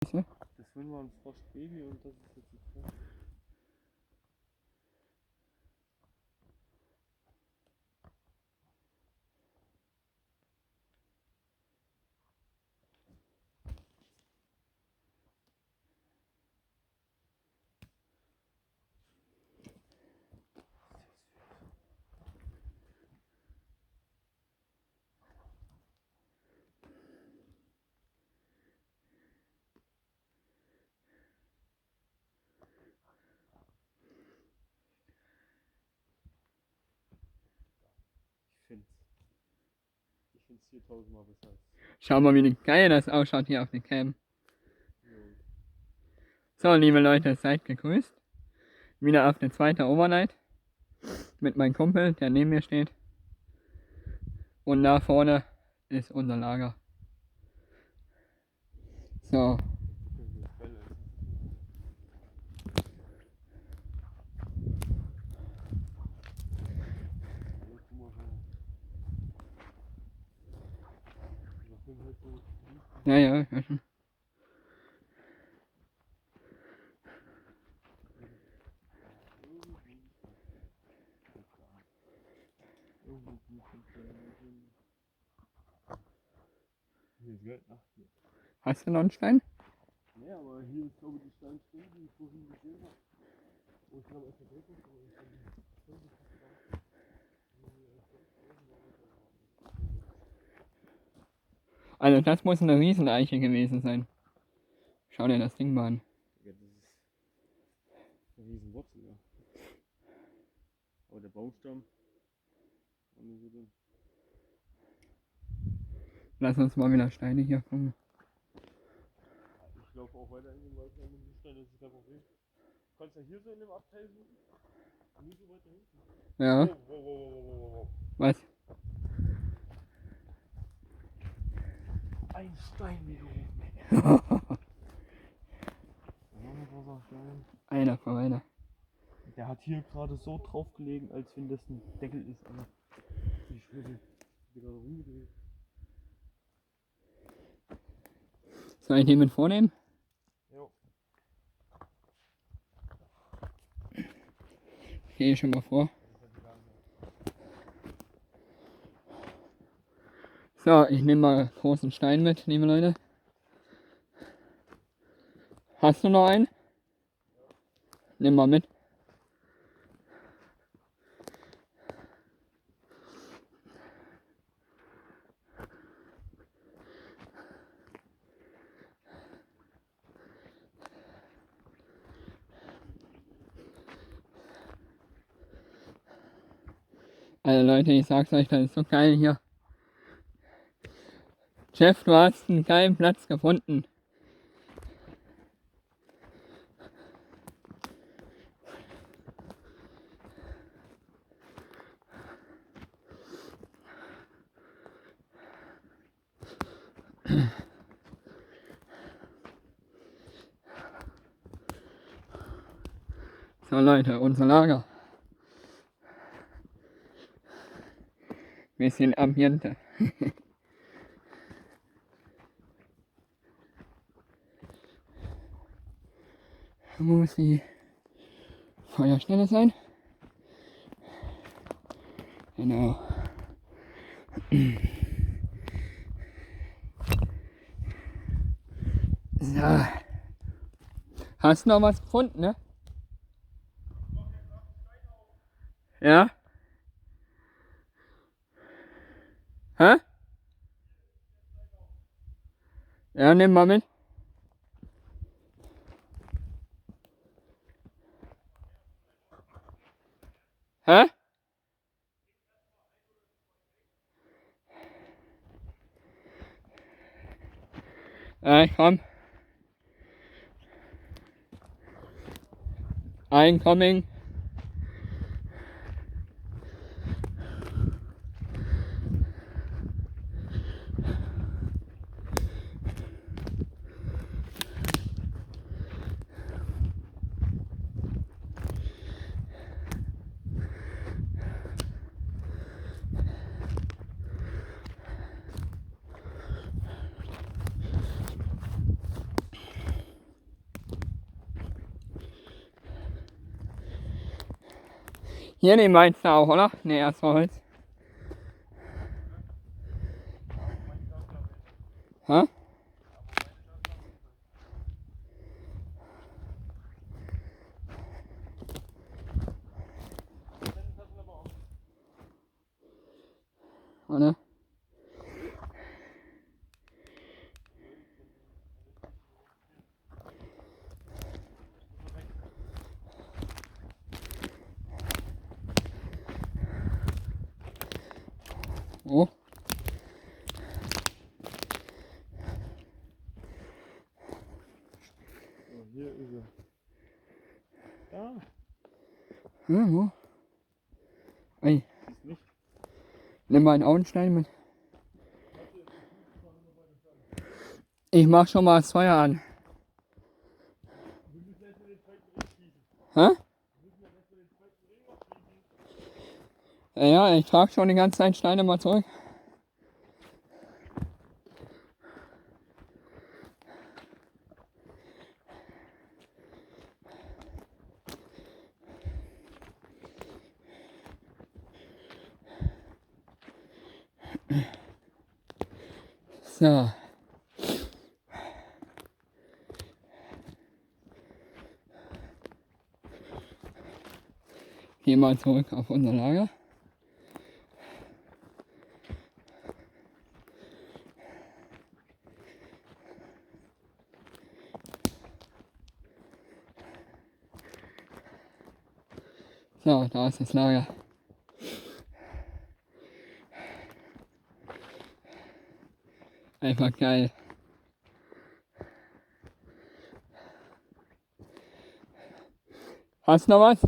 Das war ein Frostbaby und das ist jetzt ein Frosch. Ich find's 4000 Mal besser. Schau mal, wie geil das ausschaut hier auf der Cam. So, liebe Leute, seid gegrüßt. Wieder auf der zweiten Overnight. Mit meinem Kumpel, der neben mir steht. Und da vorne ist unser Lager. So. Ja, ja, ja schon. Hast du noch einen Stein? Ja, aber hier ist glaube ich die Steinstelle, die ich vorhin gesehen habe. Wo ich glaube, es verdreht ist, aber ich Also das muss eine Rieseneiche gewesen sein. Schau dir das Ding mal an. ja, das ist eine riesen Wurzel, ja. Aber der Baumstamm war nicht so dünn. Lass uns mal wieder Steine hier gucken. Ich laufe auch weiter in den Wald rein mit den Steinen, das ist kein Problem. Du kannst ja hier so in dem Abteil suchen. Nie so weiter hinten. Ja. Wow. Was? Ein Stein, wie du. Einer von einer. Der hat hier gerade so drauf gelegen, als wenn das ein Deckel ist, aber ich würde wieder rumgedreht. Soll ich den mit vornehmen? Jo. Ich gehe schon mal vor. So, ich nehme mal großen Stein mit, liebe Leute. Hast du noch einen? Nimm mal mit. Also Leute, ich sag's euch, das ist so geil hier. Jeff, du hast einen geilen Platz gefunden. So Leute, unser Lager. Bisschen Ambiente. Muss die Feuerstelle sein. Genau. So. Hast du noch was gefunden, ne? Ja? Hä? Ja, nimm mal mit. Hä? Ja, komm. Incoming. Hier den meinst du auch, oder? Ne, erst mal Holz. Hä? Oder? Oh. So, hier ist er. Da. Ja, wo? Ey, Ist nicht. nimm mal einen Augenstein mit. Ich mach schon mal das Feuer an. Wir müssen erst mal den zweiten Ring schießen. Hä? Wir müssen dann erst mal den zweiten Ring noch schießen. Ja, ich trage schon die ganze Zeit Steine mal zurück. So. Geh mal zurück auf unser Lager. So, da ist das Lager. Einfach geil. Hast du noch was?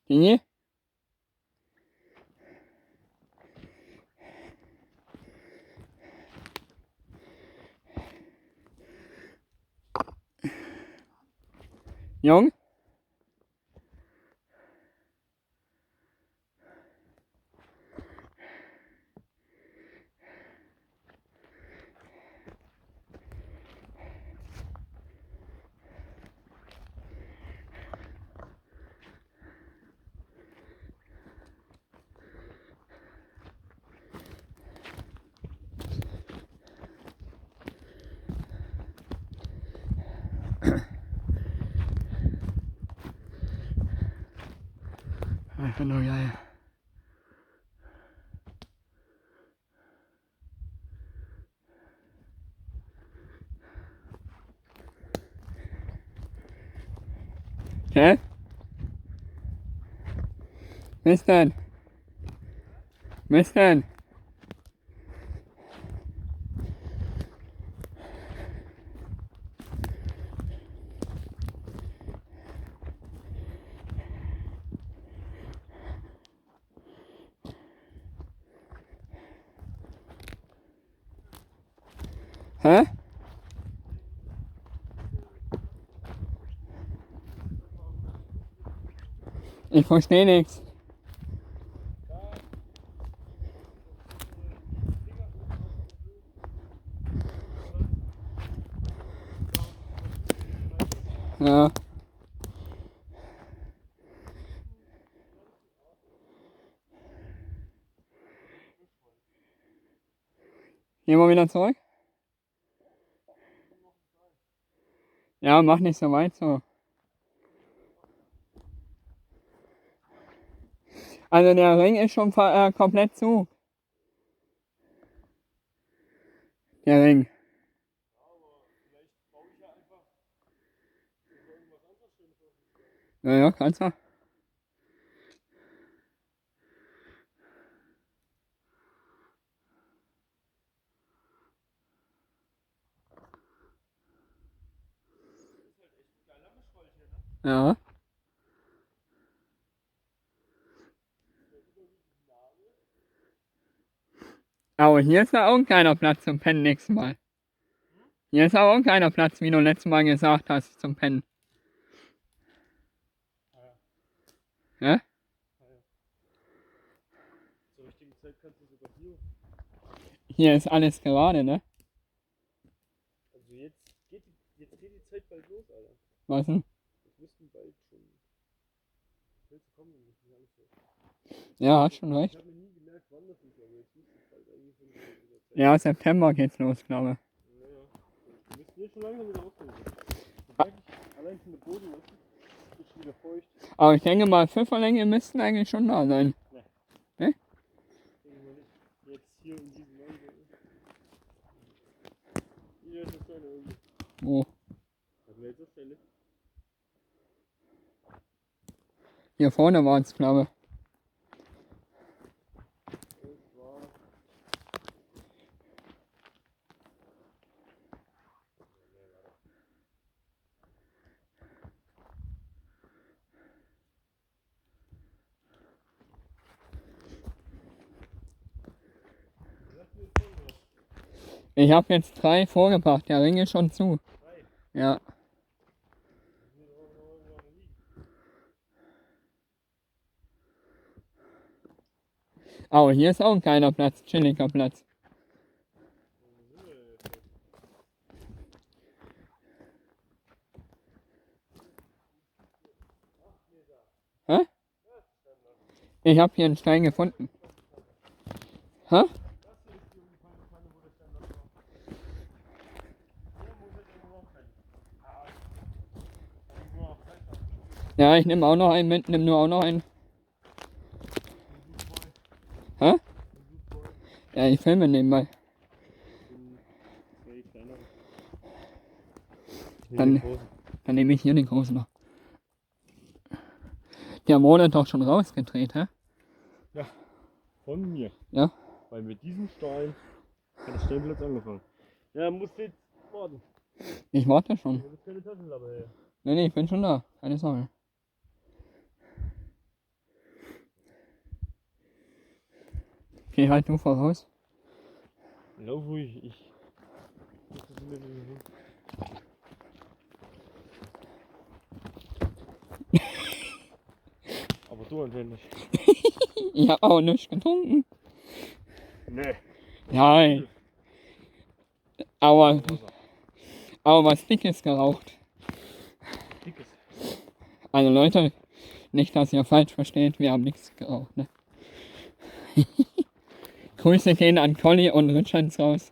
Dinge? Jung? Einfach nur geil. Okay? Bis dann. Bis dann. Hä? Ich verstehe nichts. Ja. Gehen wir wieder zurück? Ja, mach nicht so weit so. Also der Ring ist schon komplett zu. Der Ring. Vielleicht baue ich ja einfach irgendwas anderes Schönes auf. Ja, ja, kannst du. Das ist halt echt ein geiler Mischwald hier, ne? Ja. Aber hier ist ja auch ein kleiner Platz zum Pennen nächstes Mal. Hier ist aber auch ein kleiner Platz, wie du letztes Mal gesagt hast, zum Pennen. Ja? Ja, ja. Zur richtigen Zeit kannst du sogar hier. Hier ist alles gerade, ne? Also jetzt geht die Zeit bald los, Alter. Was denn? Das müssten bald schon schnell zu kommen. Das ist alles so. Ja, hast schon Ich recht. habe mir nie gemerkt, wann das ist, aber jetzt wusste ich halt eigentlich von dieser Zeit. Ja, September geht's los, glaube ich. Ja, ja. Wir müssen hier schon langsam wieder rausgehen. So merke ich, allein von der Boden, weißt du, ist schon wieder feucht. Aber ich denke mal, Pfifferlinge müssten eigentlich schon da sein. Denke mal nicht. Jetzt hier in diesem Land. Hier ist eine Stelle irgendwie. Wo? Hatten wir jetzt eine Stelle? Hier vorne war es, glaube ich. Es war. Ich habe jetzt 3 vorgebracht, der Ring ist schon zu. 3. Ja. Aber hier ist auch ein kleiner Platz, chilliger Platz. Hä? Ich habe hier einen Stein gefunden. Hä? Ja, ich nehme auch noch einen mit, nimm nur auch noch einen. Hä? Ja, ich filme nebenbei. Dann nehme ich hier den großen noch. Der wurde doch schon rausgedreht, hä? Ja, von mir. Ja. Weil mit diesem Stein hat der Stellplatz angefangen. Ja, musst jetzt warten. Ich warte schon. Du bist keine Taschenlampe her. Nee, ich bin schon da. Keine Sorge. Geh halt du voraus. Lauf ruhig, ich. muss das in den Mund. Aber du anscheinend nicht. Ich hab auch nichts getrunken. Nee. Nein. Aber was Dickes geraucht. Dickes. Also Leute, nicht, dass ihr falsch versteht, wir haben nichts geraucht, ne? Grüße gehen an Colli und Richards raus.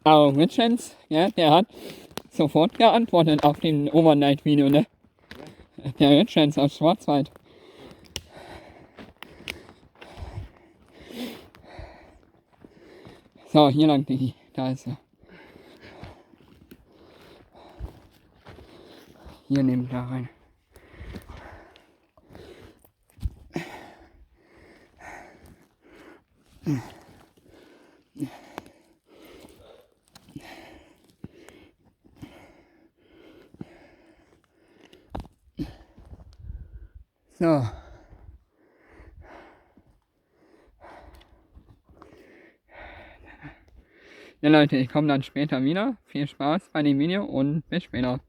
Aber Richards, ja, der hat sofort geantwortet auf dem Overnight-Video, ne? Der Richards aus Schwarzwald. So, hier lang, Digi. Da ist er. Hier neben da rein. So. Ja Leute, ich komme dann später wieder. Viel Spaß bei dem Video und bis später.